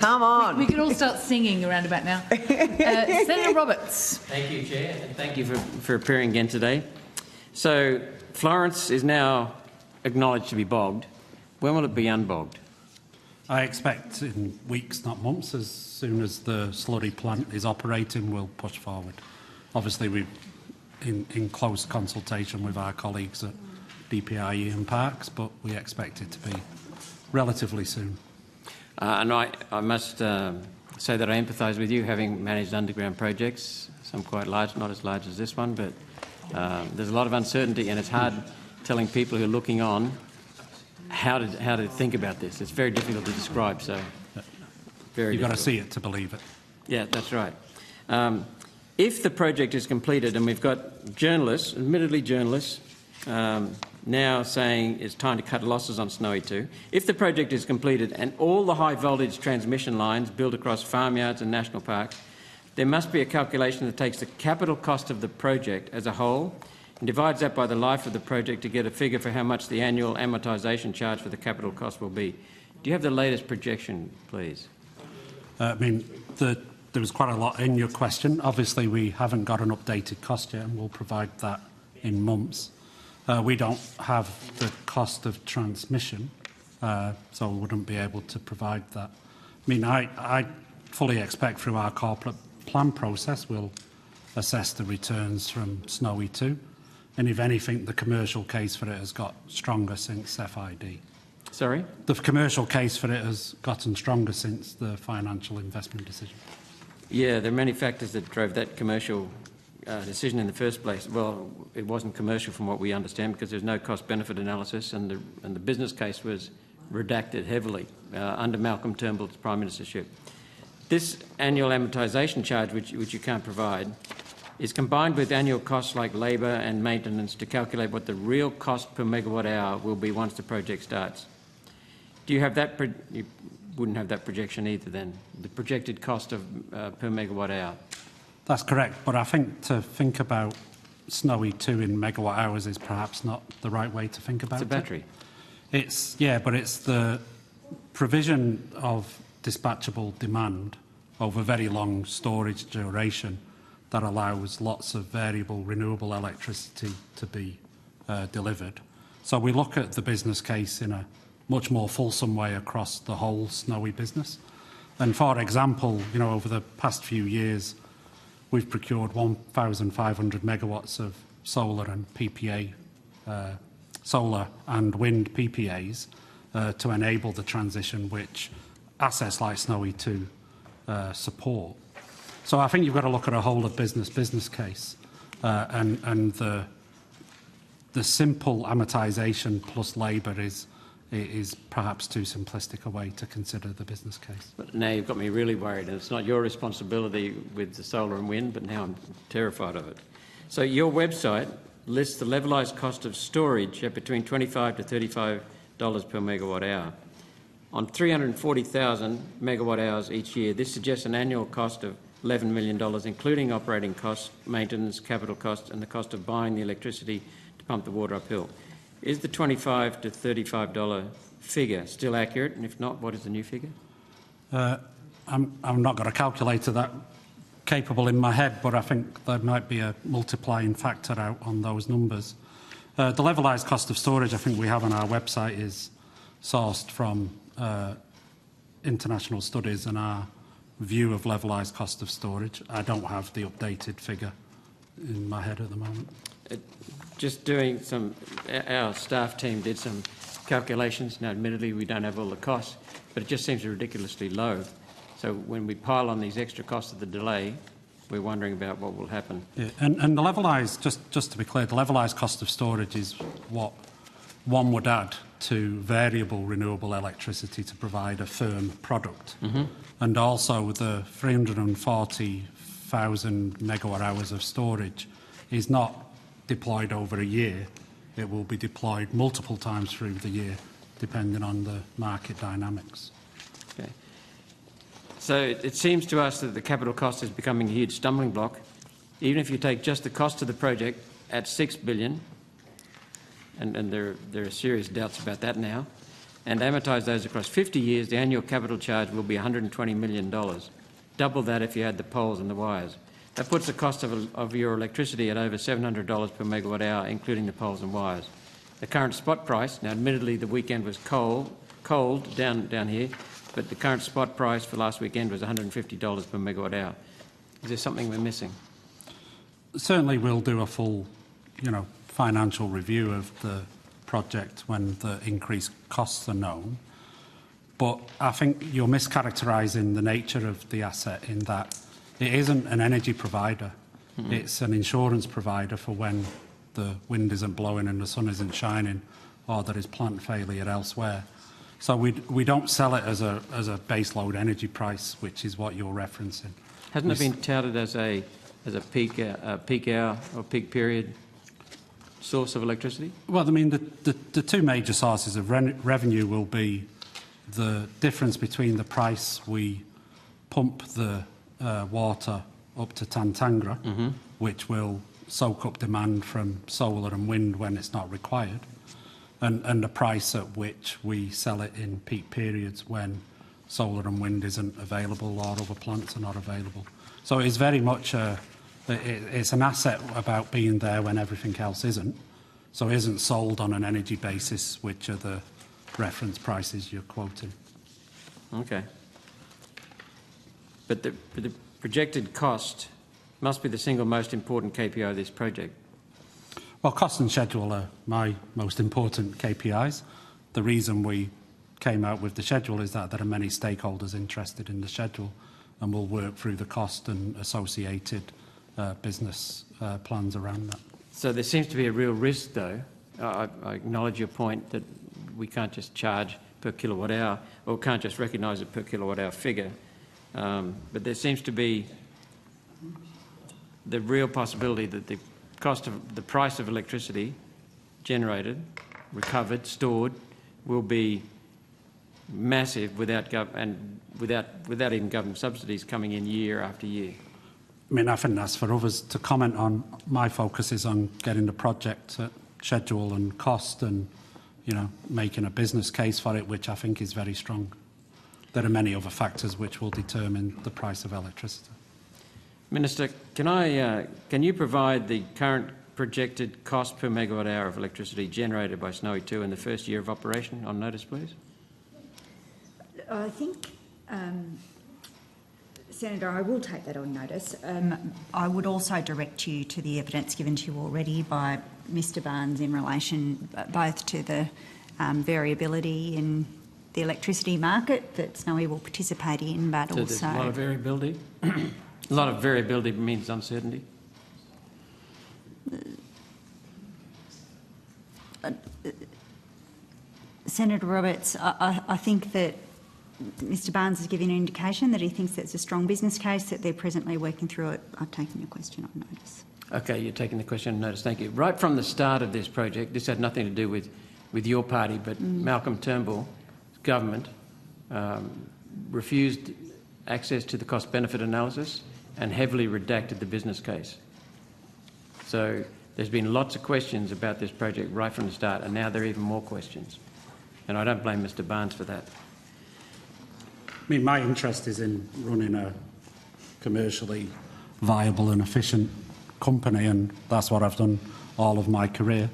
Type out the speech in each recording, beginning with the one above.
Come on. We could all start singing around about now. Senator Roberts. Thank you, Chair, and thank you for appearing again today. So, Florence is now acknowledged to be bogged. When will it be unbogged? I expect in weeks, not months. As soon as the slurry plant is operating, we'll push forward. Obviously, we're in close consultation with our colleagues at DPIE and Parks, but we expect it to be relatively soon. And I must say that I empathise with you, having managed underground projects, some quite large, not as large as this one, but there's a lot of uncertainty, and it's hard telling people who are looking on how to think about this. It's very difficult to describe, so very You've got to see it to believe it. Yeah, that's right. If the project is completed, and we've got journalists, admittedly journalists, now saying it's time to cut losses on Snowy 2. If the project is completed and all the high voltage transmission lines built across farmyards and national parks, there must be a calculation that takes the capital cost of the project as a whole and divides that by the life of the project to get a figure for how much the annual amortisation charge for the capital cost will be. Do you have the latest projection, please? There was quite a lot in your question. Obviously, we haven't got an updated cost yet, and we'll provide that in months. We don't have the cost of transmission, so we wouldn't be able to provide that. I fully expect through our corporate plan process we'll assess the returns from Snowy 2, and if anything, the commercial case for it has got stronger since FID. Sorry? The commercial case for it has gotten stronger since the financial investment decision. Yeah, there are many factors that drove that commercial decision in the first place. Well, it wasn't commercial from what we understand because there's no cost-benefit analysis, and the business case was redacted heavily under Malcolm Turnbull's prime ministership. This annual amortisation charge, which you can't provide, is combined with annual costs like labour and maintenance to calculate what the real cost per megawatt hour will be once the project starts. Do you have that? You wouldn't have that projection either then, the projected cost of per megawatt hour. That's correct, but I think to think about Snowy 2 in megawatt hours is perhaps not the right way to think about it. It's a battery. But it's the provision of dispatchable demand over very long storage duration that allows lots of variable renewable electricity to be delivered. So we look at the business case in a much more fulsome way across the whole Snowy business. And for example, over the past few years, we've procured 1,500 megawatts of solar and PPA, solar and wind PPAs to enable the transition which assets like Snowy 2 support. So I think you've got to look at a whole of business case and the simple amortisation plus labour is perhaps too simplistic a way to consider the business case. But now you've got me really worried, and it's not your responsibility with the solar and wind, but now I'm terrified of it. So your website lists the levelised cost of storage at between $25 to $35 per megawatt hour. On 340,000 megawatt hours each year, this suggests an annual cost of $11 million, including operating costs, maintenance, capital costs, and the cost of buying the electricity to pump the water uphill. Is the $25 to $35 figure still accurate? And if not, what is the new figure? I'm not got a calculator that capable in my head, but I think there might be a multiplying factor out on those numbers. The levelised cost of storage I think we have on our website is sourced from international studies and our view of levelised cost of storage. I don't have the updated figure in my head at the moment. Just doing our staff team did some calculations. Now, admittedly, we don't have all the costs, but it just seems ridiculously low. So when we pile on these extra costs of the delay, we're wondering about what will happen. Yeah, and the levelised, just to be clear, the levelised cost of storage is what one would add to variable renewable electricity to provide a firm product. Mm-hmm. And also the 340,000 megawatt hours of storage is not deployed over a year. It will be deployed multiple times through the year, depending on the market dynamics. Okay. So it seems to us that the capital cost is becoming a huge stumbling block. Even if you take just the cost of the project at $6 billion, and there are serious doubts about that now, and amortise those across 50 years, the annual capital charge will be $120 million. Double that if you add the poles and the wires. That puts the cost of your electricity at over $700 per megawatt hour, including the poles and wires. The current spot price, now admittedly the weekend was cold down here, but the current spot price for last weekend was $150 per megawatt hour. Is there something we're missing? Certainly we'll do a full, financial review of the project when the increased costs are known. But I think you're mischaracterising the nature of the asset in that it isn't an energy provider. Mm-hmm. It's an insurance provider for when the wind isn't blowing and the sun isn't shining, or there is plant failure elsewhere. So we don't sell it as a baseload energy price, which is what you're referencing. Hasn't it been touted as a peak hour or peak period source of electricity? Well, I mean, the two major sources of revenue will be the difference between the price we pump the water up to Tantangara, mm-hmm. which will soak up demand from solar and wind when it's not required, and the price at which we sell it in peak periods when solar and wind isn't available or other plants are not available. So it's very much it's an asset about being there when everything else isn't. So it isn't sold on an energy basis, which are the reference prices you're quoting. Okay. But the projected cost must be the single most important KPI of this project. Well, cost and schedule are my most important KPIs. The reason we came out with the schedule is that there are many stakeholders interested in the schedule, and we'll work through the cost and associated business plans around that. So there seems to be a real risk, though. I acknowledge your point that we can't just charge per kilowatt hour, or can't just recognise a per kilowatt hour figure. But there seems to be the real possibility that the price of electricity generated, recovered, stored, will be massive without even government subsidies coming in year after year. I mean, I think that's for others to comment on. My focus is on getting the project schedule and cost and, making a business case for it, which I think is very strong. There are many other factors which will determine the price of electricity. Minister, can you provide the current projected cost per megawatt hour of electricity generated by Snowy 2 in the first year of operation on notice, please? I think, Senator, I will take that on notice. I would also direct you to the evidence given to you already by Mr Barnes in relation both to the variability in the electricity market that Snowy will participate in, but so also... there's a lot of variability? A lot of variability means uncertainty? Senator Roberts, I think that Mr Barnes has given an indication that he thinks that's a strong business case, that they're presently working through it. I've taken your question on notice. Okay, you're taking the question on notice. Thank you. Right from the start of this project, this had nothing to do with your party, but Malcolm Turnbull's government refused access to the cost-benefit analysis and heavily redacted the business case. So there's been lots of questions about this project right from the start, and now there are even more questions. And I don't blame Mr Barnes for that. I mean, my interest is in running a commercially viable and efficient company, and that's what I've done all of my career.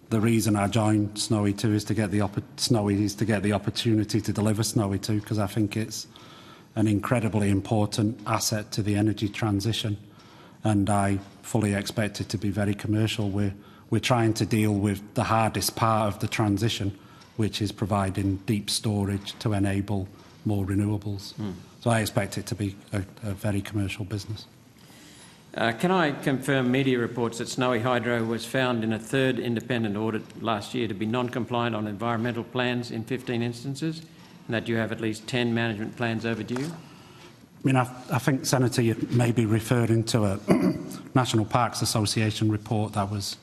The reason I joined Snowy 2 is to get the opportunity to deliver Snowy 2, because I think it's an incredibly important asset to the energy transition, and I fully expect it to be very commercial. We're trying to deal with the hardest part of the transition, which is providing deep storage to enable more renewables. So I expect it to be a very commercial business. Can I confirm media reports that Snowy Hydro was found in a third independent audit last year to be non-compliant on environmental plans in 15 instances, and that you have at least 10 management plans overdue? I mean, I think, Senator, you may be referring to a National Parks Association report that was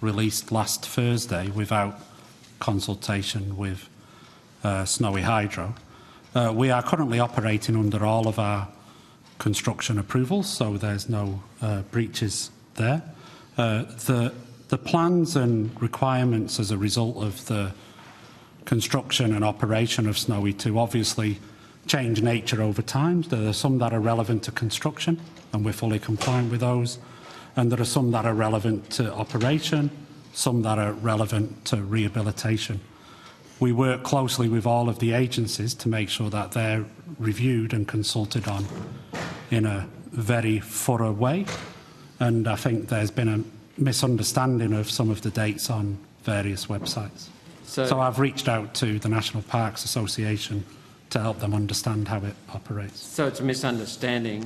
released last Thursday without consultation with Snowy Hydro. We are currently operating under all of our construction approvals, so there's no breaches there. The plans and requirements as a result of the construction and operation of Snowy to obviously change nature over time. There are some that are relevant to construction, and we're fully compliant with those. And there are some that are relevant to operation, some that are relevant to rehabilitation. We work closely with all of the agencies to make sure that they're reviewed and consulted on in a very thorough way. And I think there's been a misunderstanding of some of the dates on various websites. So I've reached out to the National Parks Association to help them understand how it operates. So it's a misunderstanding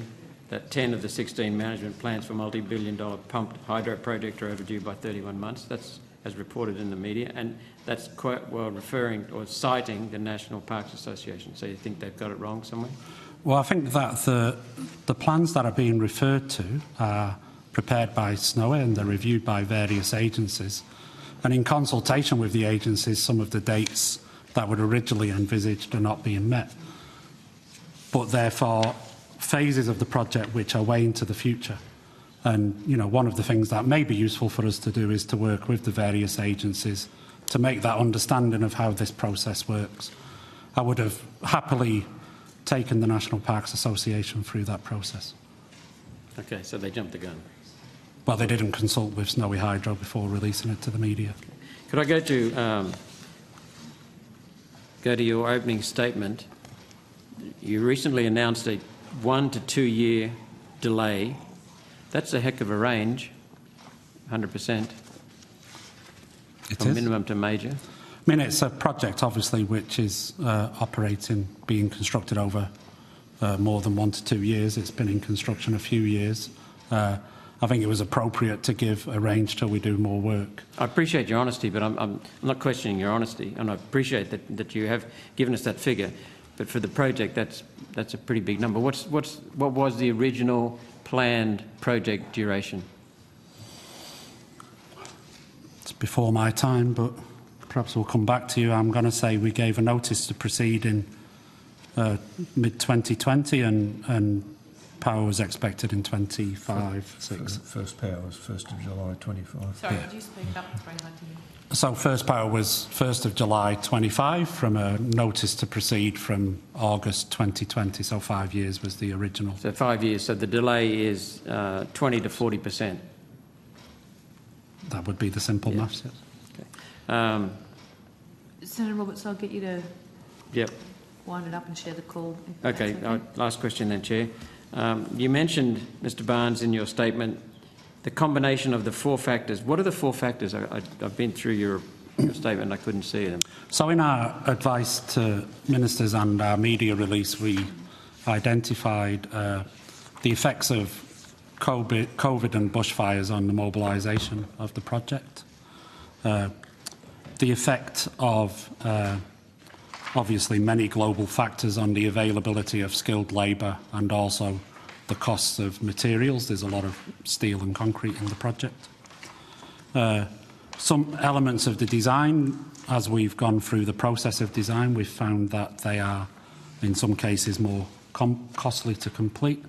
that 10 of the 16 management plans for multi-billion-dollar pumped hydro project are overdue by 31 months. That's as reported in the media, and that's quite well referring or citing the National Parks Association. So you think they've got it wrong somewhere? Well, I think that the plans that are being referred to are prepared by Snowy and they're reviewed by various agencies. And in consultation with the agencies, some of the dates that were originally envisaged are not being met. But therefore, phases of the project which are way into the future. And, you know, one of the things that may be useful for us to do is to work with the various agencies to make that understanding of how this process works. I would have happily taken the National Parks Association through that process. Okay, so they jumped the gun. Well, they didn't consult with Snowy Hydro before releasing it to the media. Could I go to your opening statement? You recently announced a 1 to 2 year delay. That's a heck of a range, 100%. From minimum to major. I mean, it's a project, obviously, which is being constructed over more than 1 to 2 years. It's been in construction a few years. I think it was appropriate to give a range till we do more work. I appreciate your honesty, but I'm not questioning your honesty, and I appreciate that you have given us that figure. But for the project, that's a pretty big number. What was the original planned project duration? It's before my time, but perhaps we'll come back to you. I'm going to say we gave a notice to proceed in mid-2020 and power was expected in 25/6. First power was 1st of July 25. Sorry, could you speak up? It's very hard to hear. So first power was 1st of July 25 from a notice to proceed from August 2020, so 5 years was the original. So 5 years, so the delay is 20 to 40%. That would be the simple maths, yes. Okay. Senator Roberts, I'll get you to Yep. wind it up and share the call. Okay, last question then, Chair. You mentioned, Mr Barnes, in your statement, the combination of the 4 factors. What are the 4 factors? I've been through your statement and I couldn't see them. So in our advice to ministers and our media release, we identified the effects of COVID and bushfires on the mobilisation of the project, the effect of obviously many global factors on the availability of skilled labour and also the costs of materials. There's a lot of steel and concrete in the project. Some elements of the design, as we've gone through the process of design, we've found that they are in some cases more costly to complete.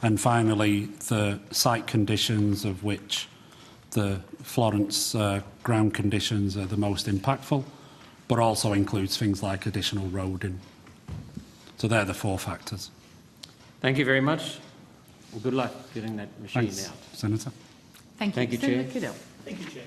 And finally, the site conditions, of which the Florence ground conditions are the most impactful, but also includes things like additional roading. So they're the 4 factors. Thank you very much. Well, good luck getting that machine Thanks, out. Senator. Thank you. Thank you, Chair. Senator Cadell. Thank you, Chair.